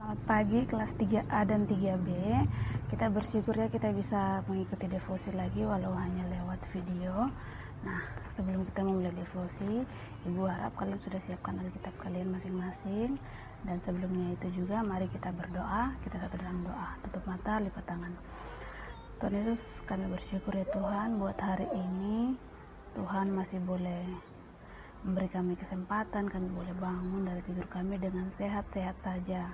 Selamat pagi kelas 3A dan 3B. Kita bersyukur ya kita bisa mengikuti devosi lagi walau hanya lewat video. Nah, sebelum kita memulai devosi, Ibu harap kalian sudah siapkan Alkitab kalian masing-masing. Dan sebelumnya itu juga mari kita berdoa. Kita satu dalam doa. Tutup mata, lipat tangan. Tuhan Yesus, kami bersyukur ya Tuhan buat hari ini. Tuhan masih boleh memberi kami kesempatan, kami boleh bangun dari tidur kami dengan sehat-sehat saja.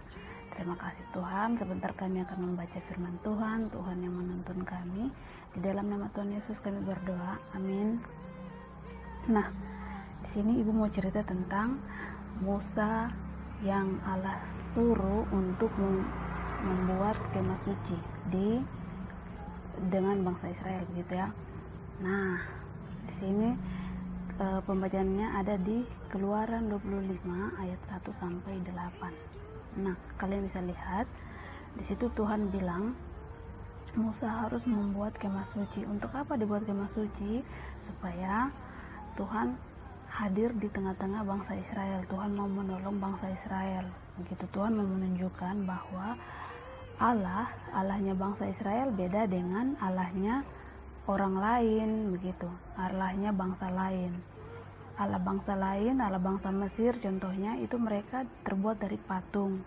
Terima kasih Tuhan, sebentar kami akan membaca firman Tuhan, Tuhan yang menuntun kami. Di dalam nama Tuhan Yesus kami berdoa, amin. Nah, di sini Ibu mau cerita tentang Musa yang Allah suruh untuk membuat kemah suci dengan bangsa Israel begitu ya. Nah, di sini pembacaannya ada di Keluaran 25 ayat 1 sampai 8. Nah, kalian bisa lihat di situ Tuhan bilang Musa harus membuat kemah suci. Untuk apa dibuat kemah suci? Supaya Tuhan hadir di tengah-tengah bangsa Israel. Tuhan mau menolong bangsa Israel. Begitu Tuhan mau menunjukkan bahwa Allahnya bangsa Israel beda dengan Allahnya orang lain begitu. Allahnya bangsa lain. Allah bangsa lain, Allah bangsa Mesir contohnya itu mereka terbuat dari patung.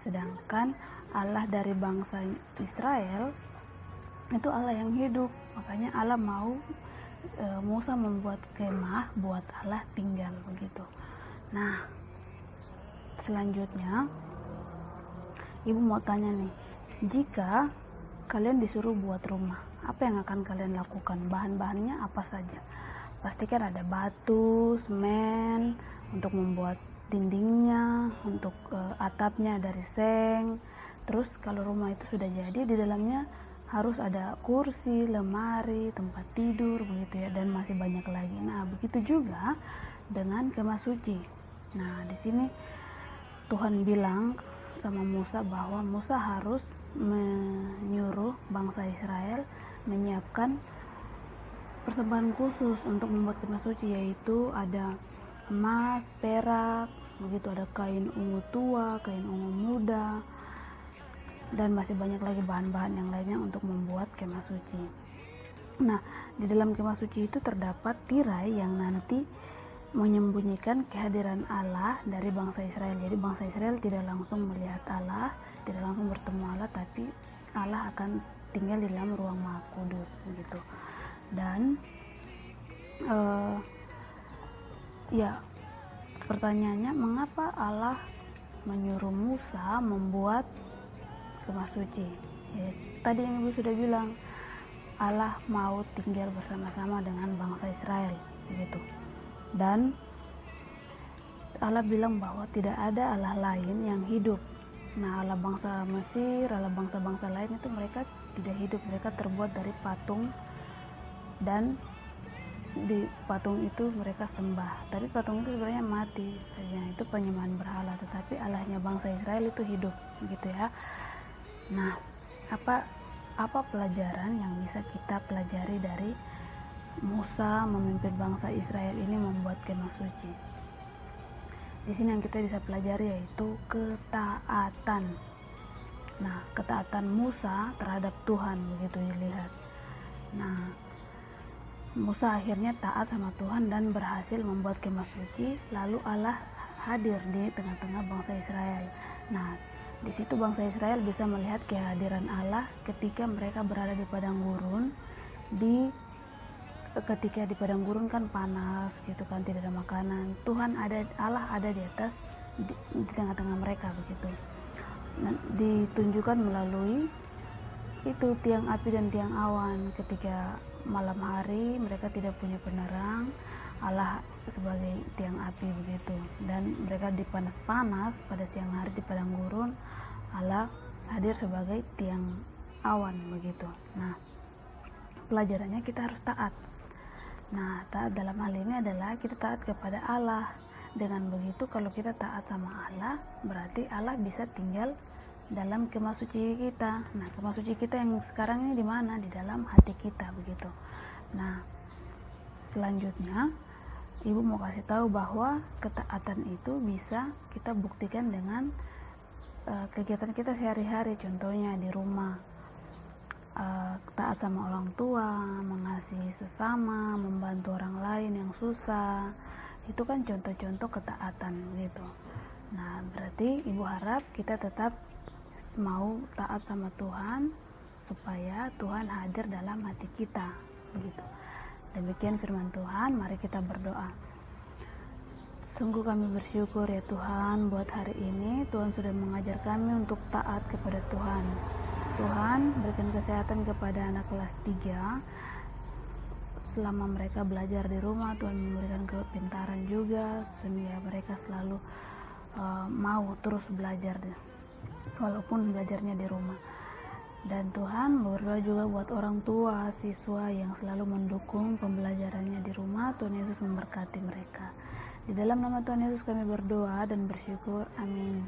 Sedangkan Allah dari bangsa Israel itu Allah yang hidup. Makanya Allah mau Musa membuat kemah buat Allah tinggal begitu. Nah, selanjutnya Ibu mau tanya nih, jika kalian disuruh buat rumah, apa yang akan kalian lakukan? Bahan-bahannya apa saja? Pastikan ada batu, semen untuk membuat dindingnya, untuk atapnya dari seng. Terus kalau rumah itu sudah jadi, di dalamnya harus ada kursi, lemari, tempat tidur begitu ya, dan masih banyak lagi. Nah, begitu juga dengan kemah suci. Nah, di sini Tuhan bilang sama Musa bahwa Musa harus menyuruh bangsa Israel menyiapkan persembahan khusus untuk membuat kemah suci, yaitu ada emas, perak, begitu ada kain ungu tua, kain ungu muda, dan masih banyak lagi bahan-bahan yang lainnya untuk membuat kemah suci. Nah, di dalam kemah suci itu terdapat tirai yang nanti menyembunyikan kehadiran Allah dari bangsa Israel. Jadi bangsa Israel tidak langsung melihat Allah, tidak langsung bertemu Allah, tapi Allah akan tinggal di dalam ruang Maha Kudus begitu. Dan pertanyaannya, mengapa Allah menyuruh Musa membuat kemah suci? Ya, tadi yang Ibu sudah bilang, Allah mau tinggal bersama-sama dengan bangsa Israel begitu. Dan Allah bilang bahwa tidak ada Allah lain yang hidup. Nah, Allah bangsa Mesir, Allah bangsa-bangsa lain itu mereka tidak hidup, mereka terbuat dari patung, dan di patung itu mereka sembah. Tapi patung itu sebenarnya mati, itu penyembahan berhala. Tetapi Allahnya bangsa Israel itu hidup, gitu ya. Nah, apa pelajaran yang bisa kita pelajari dari Musa memimpin bangsa Israel ini membuat kemah suci? Di sini yang kita bisa pelajari yaitu ketaatan. Nah, ketaatan Musa terhadap Tuhan begitu dilihat. Nah, Musa akhirnya taat sama Tuhan dan berhasil membuat kemah suci, lalu Allah hadir di tengah-tengah bangsa Israel. Nah, di situ bangsa Israel bisa melihat kehadiran Allah ketika mereka berada di padang gurun. Ketika di padang gurun kan panas gitu kan, tidak ada makanan. Allah ada di atas di tengah-tengah mereka begitu. Nah, ditunjukkan melalui itu tiang api dan tiang awan. Ketika malam hari mereka tidak punya penerang, Allah sebagai tiang api begitu. Dan mereka di panas-panas pada siang hari di padang gurun, Allah hadir sebagai tiang awan begitu. Nah, pelajarannya kita harus taat. Nah, taat dalam hal ini adalah kita taat kepada Allah. Dengan begitu kalau kita taat sama Allah, berarti Allah bisa tinggal dalam kemah suci kita. Nah, kemah suci kita yang sekarang ini di mana? Di dalam hati kita begitu. Nah, selanjutnya Ibu mau kasih tahu bahwa ketaatan itu bisa kita buktikan dengan kegiatan kita sehari-hari, contohnya di rumah, taat sama orang tua, mengasihi sesama, membantu orang lain yang susah, itu kan contoh-contoh ketaatan gitu. Nah, berarti ibu harap kita tetap mau taat sama Tuhan supaya Tuhan hadir dalam hati kita begitu. Demikian firman Tuhan, mari kita berdoa. Sungguh kami bersyukur ya Tuhan buat hari ini. Tuhan sudah mengajar kami untuk taat kepada Tuhan. Tuhan berikan kesehatan kepada anak kelas 3 selama mereka belajar di rumah. Tuhan memberikan kepintaran juga sehingga mereka selalu mau terus belajar walaupun belajarnya di rumah. Dan Tuhan berdoa juga buat orang tua, siswa yang selalu mendukung pembelajarannya di rumah. Tuhan Yesus memberkati mereka. Di dalam nama Tuhan Yesus kami berdoa dan bersyukur. Amin.